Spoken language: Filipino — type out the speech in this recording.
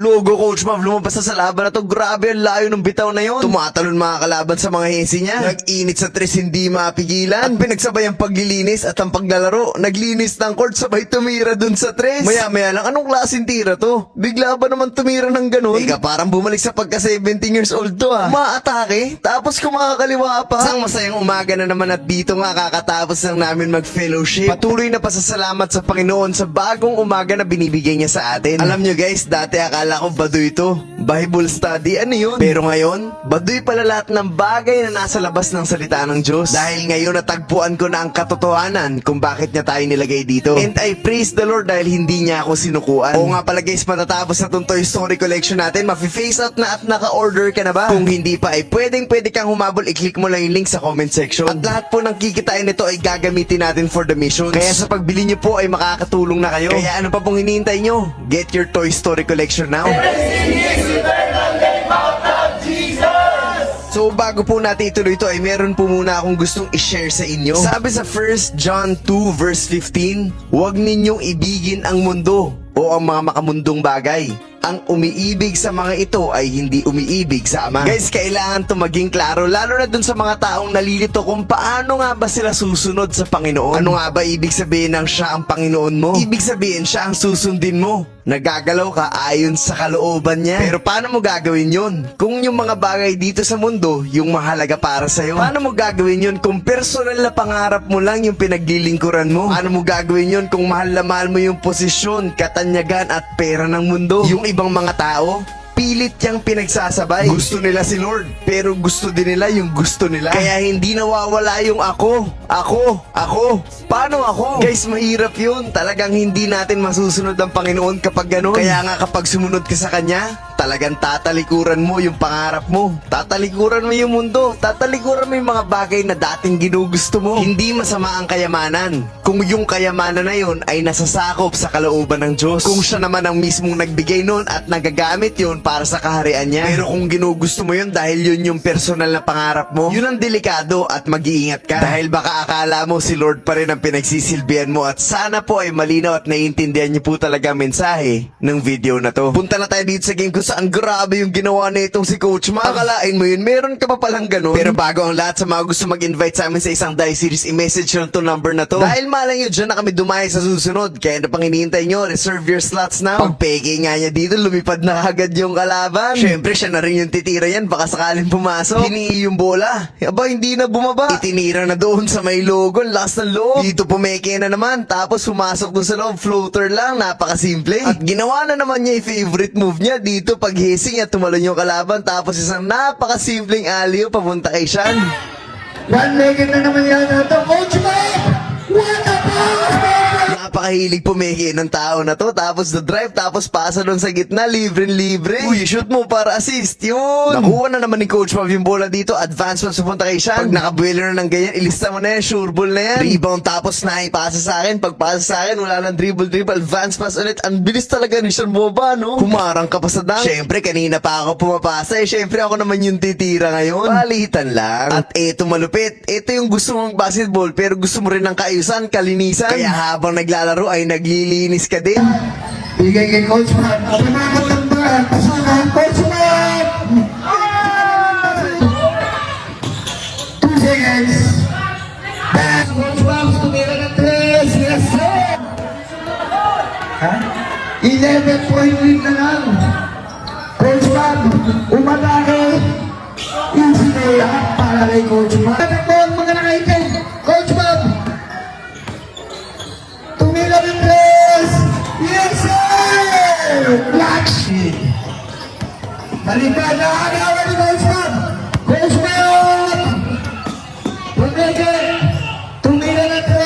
Logo, Coach Mav, lumabas na sa laban na to. Grabe, ang layo ng bitaw na yon. Tumatalon mga kalaban sa mga hesi niya. Nag-init sa tres, hindi mapigilan. At pinagsabay ang paglilinis at ang paglalaro. Naglinis ng court, sabay tumira dun sa tres. Maya-maya lang, anong klaseng tira to? Bigla ba naman tumira ng ganun? Ika, parang bumalik sa pagka 17 years old to ah. Umaatake, tapos kumakakaliwa pa. Isang masayang umaga na naman at dito nga kakatapos lang namin mag-fellowship. Patuloy na pasasalamat sa Panginoon sa bagong umaga na binibigay niya sa atin. Alam nyo guys, dati akala ko baduy ito. Bible study, ano yun? Pero ngayon, baduy pala lahat ng bagay na nasa labas ng salita ng Diyos. Dahil ngayon natagpuan ko na ang katotohanan kung bakit niya tayo nilagay dito. And I praise the Lord dahil hindi niya ako sinukuan. Oo nga pala guys, matatapos na itong Toy Story collection natin. Mafi-face out na at naka-order ka na ba? Kung hindi pa ay pwede kang humabol. I-click mo lang yung link sa comment section. At lahat po ng kikitain nito ay gagamitin natin for the mission. Kaya sa pagbili nyo po ay makakatulong na kayo. Kaya ano pa pong hinihintay nyo? Get your Toy Story collection now. So bago po natin ituloy ito ay meron po muna akong gustong i-share sa inyo. Sabi sa 1 John 2 verse 15, huwag ninyong ibigin ang mundo o ang mga makamundong bagay. Ang umiibig sa mga ito ay hindi umiibig sa Ama. Guys, kailangan to maging klaro, lalo na dun sa mga taong nalilito kung paano nga ba sila susunod sa Panginoon. Ano nga ba ibig sabihin ng siya ang Panginoon mo? Ibig sabihin siya ang susundin mo. Nagagalaw ka ayon sa kalooban niya. Pero paano mo gagawin yun? Kung yung mga bagay dito sa mundo, yung mahalaga para sa'yo. Paano mo gagawin yun kung personal na pangarap mo lang yung pinaglilingkuran mo? Paano mo gagawin yun kung mahal na mahal mo yung posisyon, katanyagan at pera ng mundo? Yung ibang mga tao, pilit yang pinagsasabay. Gusto nila si Lord, pero gusto din nila yung gusto nila. Kaya hindi nawawala yung ako. Paano ako? Guys, mahirap yun. Talagang hindi natin masusunod ang Panginoon kapag gano'n. Kaya nga kapag sumunod ka sa Kanya, talagang tatalikuran mo yung pangarap mo. Tatalikuran mo yung mundo. Tatalikuran mo yung mga bagay na dating ginugusto mo. Hindi masama ang kayamanan. Kung yung kayamanan na yun ay nasasakop sa kalooban ng Diyos. Kung siya naman ang mismong nagbigay nun at nagagamit yun para sa kaharian niya. Pero kung ginugusto mo yun dahil yun yung personal na pangarap mo, yun ang delikado at mag-iingat ka. Dahil baka akala mo si Lord pa rin ang pinagsisilbihan mo at sana po ay malinaw at naiintindihan niyo po talaga ang mensahe ng video na to. Punta na tayo dito sa game kung saan grabe yung ginawa na itong si Coach Mav. Akalain mo yun, meron ka pa palang ganun. Pero bago ang lahat sa mga gusto mag-invite sa amin sa isang Die Series, i-message nyo to number na to. Dahil malay nyo dyan na kami dumaya sa susunod. Kaya na pang hinihintay nyo, reserve your slots now. Pag peke nga niya dito, lumipad na agad yung kalaban. Syempre, siya na rin yung titira yan, baka sakaling pumasok. Hinii yung bola. Aba, hindi na bumaba. Itinira na doon sa may logo, last ng loob. Dito pumeke na naman, tapos pumasok doon sa loob, floater lang, napakasimple. At ginawa na naman niya yung favorite move niya dito, pag hissing at tumalon yung kalaban, tapos isang napakasimpleng alley papunta kay Sean. One-legged na naman yan ito. Coach Mike! What a pass! Napakahilig pumeke ng tao na to, tapos the drive, tapos pasa doon sa gitna, libre-libre. Uy, shoot mo para assist, yun. Nakuha na naman ni Coach Mav yung bola dito, advance pass pupunta kay Sean. Pag nakabuelo na ng ganyan, ilista mo na yan, sure ball na yan. Rebound tapos naipasa sa akin, pagpasa sa akin, wala nang dribble, advance pass ulit. Ang bilis talaga ni Sean Boba, no? Kumarang ka pa sa dunk. Syempre, kanina pa ako pumapasa, syempre ako naman yung titira ngayon. Palitan lang. At eto malupit, eto yung gusto mong basketball, pero gusto mo rin ng kaayusan, kalinisan. Kaya habang naglalaro ay naglilinis ka din. Bigay kay Coach Mike. Pasukan number. Pasukan, Coach Mike! 2 seconds. Back, Coach Mike. Tumira ng 3. Yes, sir! Ha? 11-point lead na lang. Coach Mike, umatake. Easy na yan para kay Coach Mike. Tapos mo ang mga nakaitin. Coach Mike! Tumira ng 3. Yes, sir! Clutch! Balikan na agawan ni Coach Mike! Coach Mike! Tumira ng 3.